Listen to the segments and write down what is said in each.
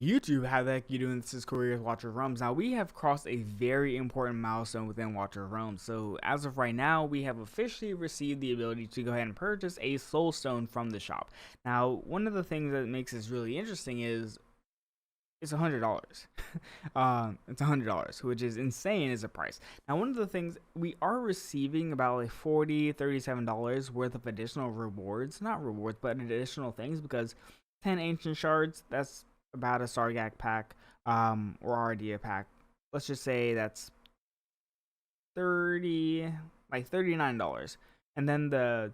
YouTube, how the heck you doing? This is Korea with Watcher Realms. Now we have crossed a very important milestone within Watcher Realms. So as of right now, we have officially received the ability to go ahead and purchase a Soulstone from the shop. Now, one of the things that makes this really interesting is it's $100. It's $100, which is insane as a price. Now, one of the things we are receiving about like $37 worth of additional rewards, not rewards, but additional things because 10 ancient shards, that's about a Sargak pack, or Ardia pack. Let's just say that's 30, like $39. And then the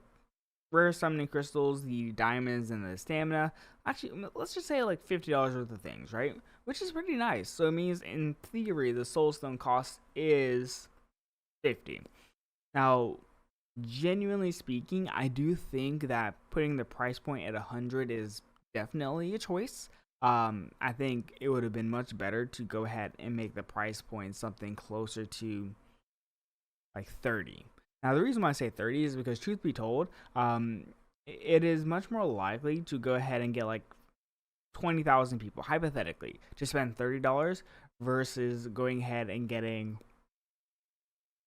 rare summoning crystals, the diamonds, and the stamina. Actually, let's just say like $50 worth of things, right? Which is pretty nice. So it means in theory the Soulstone cost is 50. Now, genuinely speaking, I do think that putting the price point at 100 is definitely a choice. I think it would have been much better to go ahead and make the price point something closer to like 30. Now, the reason why I say 30 is because, truth be told, it is much more likely to go ahead and get like 20,000 people, hypothetically, to spend $30 versus going ahead and getting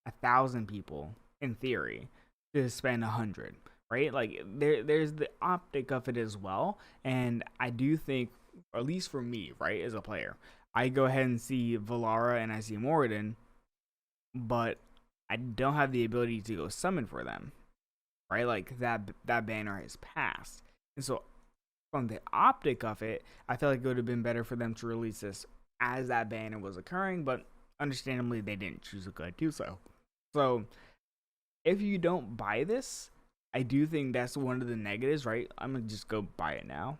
1,000 people, in theory, to spend 100, right? Like, there's the optic of it as well. And I do think, at least for me, right, as a player, I go ahead and see Valara and I see Moradin, but I don't have the ability to go summon for them, right? Like that banner has passed, and so from the optic of it, I feel like it would have been better for them to release this as that banner was occurring, but understandably they didn't choose to go do so. So if you don't buy this, I do think that's one of the negatives, right? I'm gonna just go buy it now.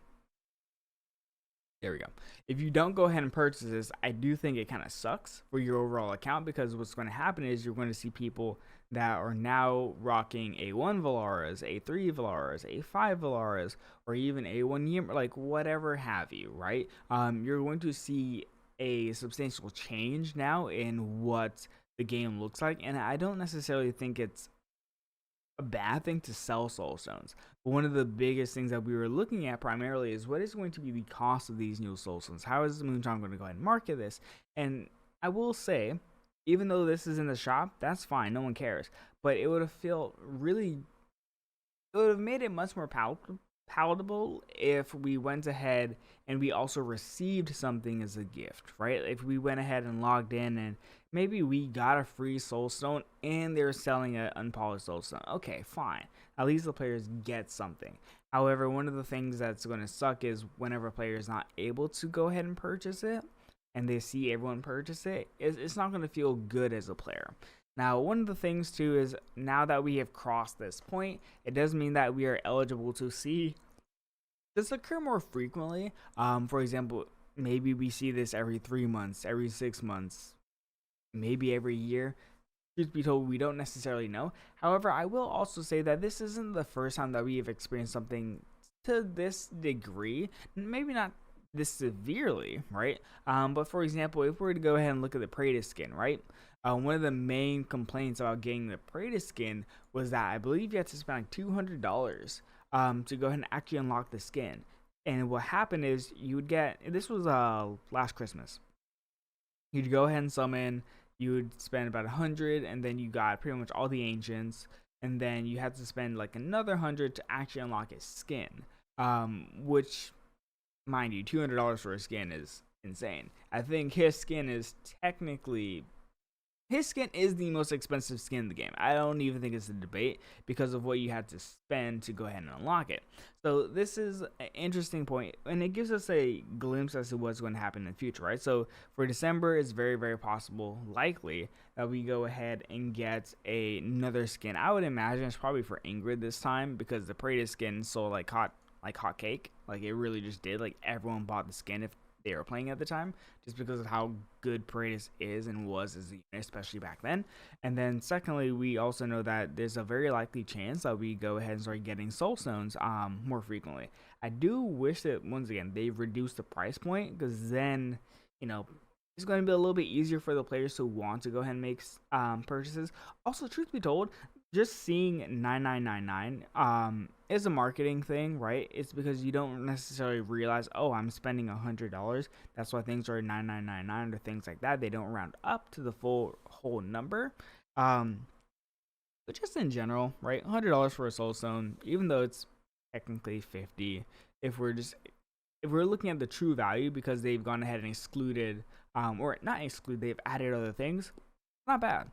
There we go. If you don't go ahead and purchase this, I do think it kind of sucks for your overall account because what's going to happen is you're going to see people that are now rocking A1 Valaras, A3 Valaras, A5 Valaras, or even A1 Ymir, like whatever have you, right? You're going to see a substantial change now in what the game looks like, and I don't necessarily think it's a bad thing to sell soul stones. But one of the biggest things that we were looking at primarily is what is going to be the cost of these new soul stones? How is Moonshine going to go ahead and market this? And I will say, even though this is in the shop, that's fine, no one cares. But it would have felt really, it would have made it much more palatable if we went ahead and we also received something as a gift, right? If we went ahead and logged in and maybe we got a free soulstone and they're selling an unpolished soulstone. Okay, fine. At least the players get something. However, one of the things that's going to suck is whenever a player is not able to go ahead and purchase it and they see everyone purchase it, it's not going to feel good as a player. Now, one of the things too is now that we have crossed this point, it does mean that we are eligible to see this occur more frequently. For example, maybe we see this every 3 months, every 6 months, maybe every year. Truth be told, we don't necessarily know. However, I will also say that this isn't the first time that we have experienced something to this degree. Maybe not this severely, right? But for example, if we were to go ahead and look at the Praetor skin, right? One of the main complaints about getting the Praetor skin was that I believe you had to spend like $200 to go ahead and actually unlock the skin. And what happened is you would get, this was last Christmas. You'd go ahead and summon, you would spend about 100, and then you got pretty much all the ancients, and then you had to spend like another 100 to actually unlock his skin. Which, mind you, $200 for a skin is insane. I think his skin is technically, his skin is the most expensive skin in the game. I don't even think it's a debate because of what you had to spend to go ahead and unlock it. So this is an interesting point, and it gives us a glimpse as to what's going to happen in the future, right? So for December, it's very, very possible, likely, that we go ahead and get another skin. I would imagine it's probably for Ingrid this time because the Praetor skin sold like hot cake. Like it really just did. Like everyone bought the skin if they were playing at the time, just because of how good Paredes is and was as a unit, especially back then. And then secondly, we also know that there's a very likely chance that we go ahead and start getting soul stones more frequently. I do wish that once again they've reduced the price point because then it's going to be a little bit easier for the players who want to go ahead and make purchases. Also, truth be told, just seeing 9999 is a marketing thing, right? It's because you don't necessarily realize, oh, I'm spending $100. That's why things are 9999 or things like that. They don't round up to the full whole number. Um, but just in general, right? $100 for a Soulstone, even though it's technically 50, if we're just if we're looking at the true value because they've gone ahead and excluded, or not exclude, they've added other things, not bad.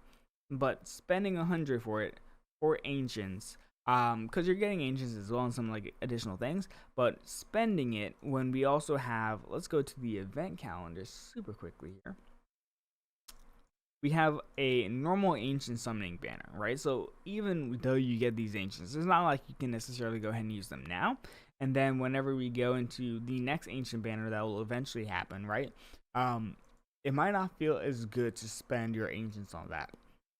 But spending 100 for it for ancients, because you're getting ancients as well and some like additional things, but spending it when we also have, let's go to the event calendar super quickly here. We have a normal ancient summoning banner, right? So even though you get these ancients, it's not like you can necessarily go ahead and use them now. And then whenever we go into the next ancient banner that will eventually happen, right? It might not feel as good to spend your ancients on that,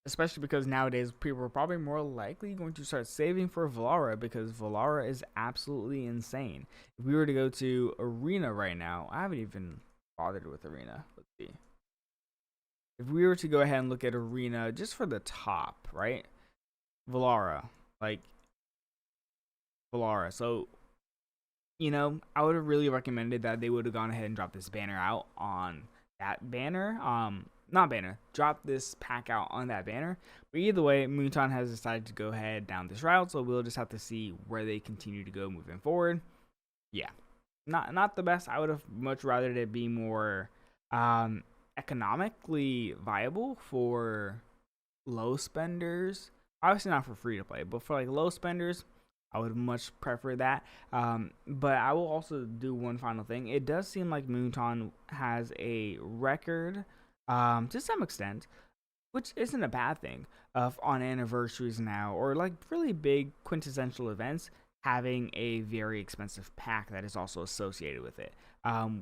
especially because nowadays people are probably more likely going to start saving for Valara because Valara is absolutely insane. If we were to go to Arena right now, I haven't even bothered with Arena. Let's see. If we were to go ahead and look at Arena just for the top, right? Valara, like Valara. So, I would have really recommended that they would have gone ahead and dropped this banner out on that banner. Not banner, drop this pack out on that banner. But either way, Moonton has decided to go ahead down this route, so we'll just have to see where they continue to go moving forward. Yeah, not the best. I would have much rather it be more economically viable for low spenders. Obviously not for free to play, but for like low spenders, I would much prefer that. But I will also do one final thing. It does seem like Moonton has a record, to some extent, which isn't a bad thing, of on anniversaries now or like really big quintessential events having a very expensive pack that is also associated with it.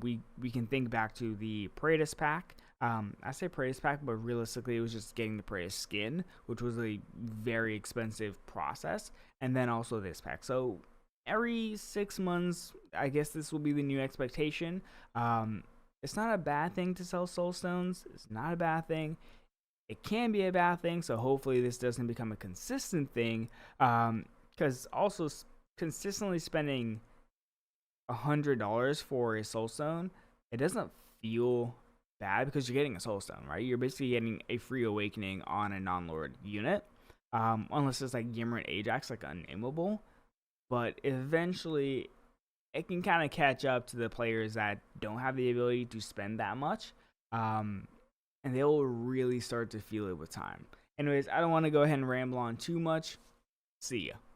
We can think back to the Paredes pack. I say Paredes pack, but realistically, it was just getting the Paredes skin, which was a very expensive process, and then also this pack. So every 6 months, I guess this will be the new expectation. It's not a bad thing to sell soul stones. It's not a bad thing. It can be a bad thing, so hopefully this doesn't become a consistent thing. Because also consistently spending $100 for a soulstone, it doesn't feel bad because you're getting a soulstone, right? You're basically getting a free awakening on a non-lord unit, unless it's like Gimmer Ajax, like unaimable. But eventually, it can kind of catch up to the players that don't have the ability to spend that much, and they will really start to feel it with time. Anyways, I don't want to go ahead and ramble on too much. See ya.